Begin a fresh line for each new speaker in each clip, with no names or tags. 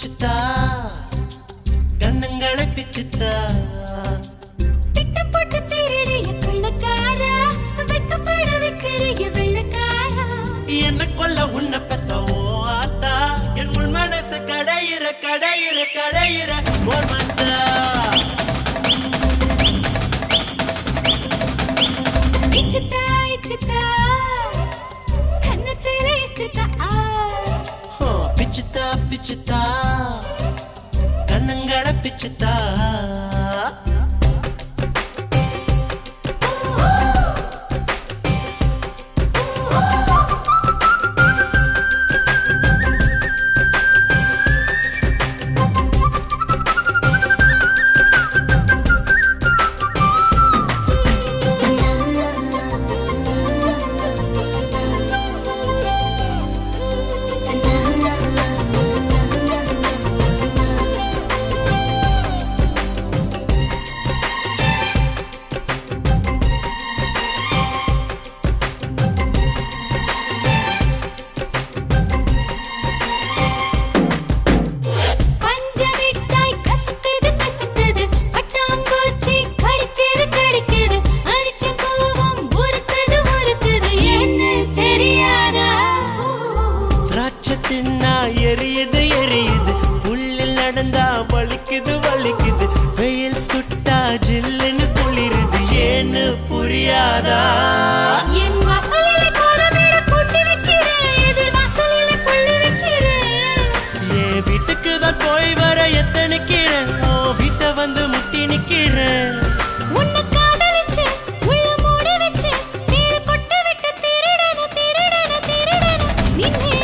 பிச்சுத்தா கண்ணங்களை பிச்சுத்தா
திட்டம் போட்டு திருடிய கொள்ளக்காரா வெக்கப்பட வைக்கிறிய வெள்ளக்காரா
என்ன கொல்ல உன்னை பெத்த ஓ ஆத்தா என் உள் மனசு கடையிற கடையிற கடையிற ஓர் மந்தா
இச்சுத்தா இச்சுத்தா கண்ணத்திலே இச்சுத்தா
பிச்சுத்தா பிச்சுத்தா கண்ணங்களை பிச்சுத்தா எரியுது எரியுது உள்ளில் நடந்தா வலிக்குது வலிக்குது வெயில் சுட்டா ஜில்லுன்னு குளிருது ஏன்னு புரியாதா
என் வாசலில கோலமேட கொட்டி வைக்கிறேன் எதிர் வாசலில கொள்ளி வைக்கிறேன்
என் வீட்டுக்கு தான் போய் வர எத்தனைக்கிறேன் ஓ வீட்டை வந்து முட்டி நிக்கிறேன்
உன்னை காதலிச்சு உள்ள மூடி வச்சு நீர் கொட்டு விட்டு திருடன திருடன திருடன நின்னே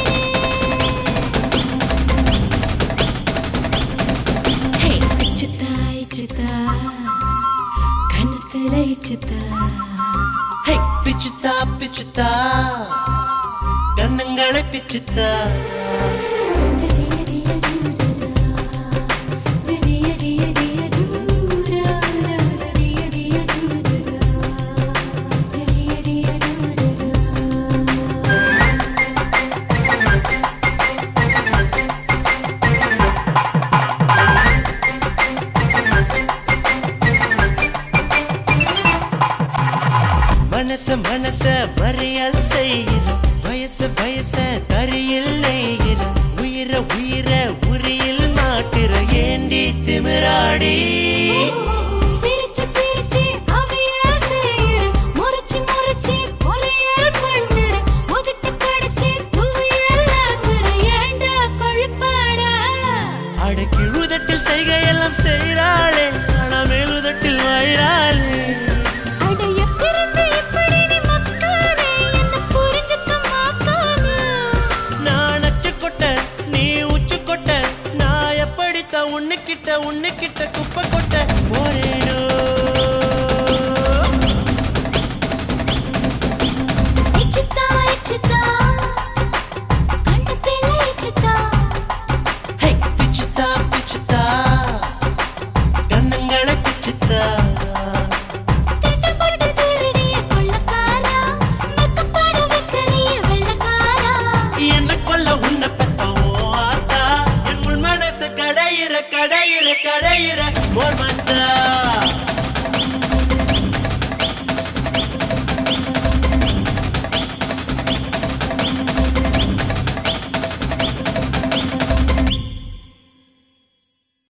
பிச்சுத்தா பிச்சுத்தா கண்ணங்களை பிச்சுத்தா மனச மனச மறியல் செய்கிற வயசு வயச தரியில் நெய்கிற உயிர உயிர உரியில் மாட்டுற ஏண்டி திமிராடி
சிரிச்சு சிரிச்சு அவையால் செய்கிற முறைச்சு முறைச்சு பொறையால் பண்ணுற முகத்து கடிச்சு தூயல் ஆக்குற ஏண்டா கொழுப்பாடா
அடக்கி உதட்டில் செய்கையெல்லாம் செய்கிறாளே ஆனா மேலுதட்டில் வாயிறாளே உன்னுக்கிட்ட குப்பை கொட்ட போறேனோ
இச்சுத்தா இச்சுத்தா கண்ணத்திலே இச்சுத்தா
பிச்சுத்தா பிச்சுத்தா கண்ணங்களை பிச்சுத்தா
திட்டம் போட்டு திருடிய கொள்ளக்காரா வெக்கப்பட வைக்கிறிய வெள்ளக்காரா
என்ன கொல்ல உன்னை பெத்த ஓ ஆத்தா என் உள் மனசு கடையிற கடையிற கடையிற ஓர் மந்தா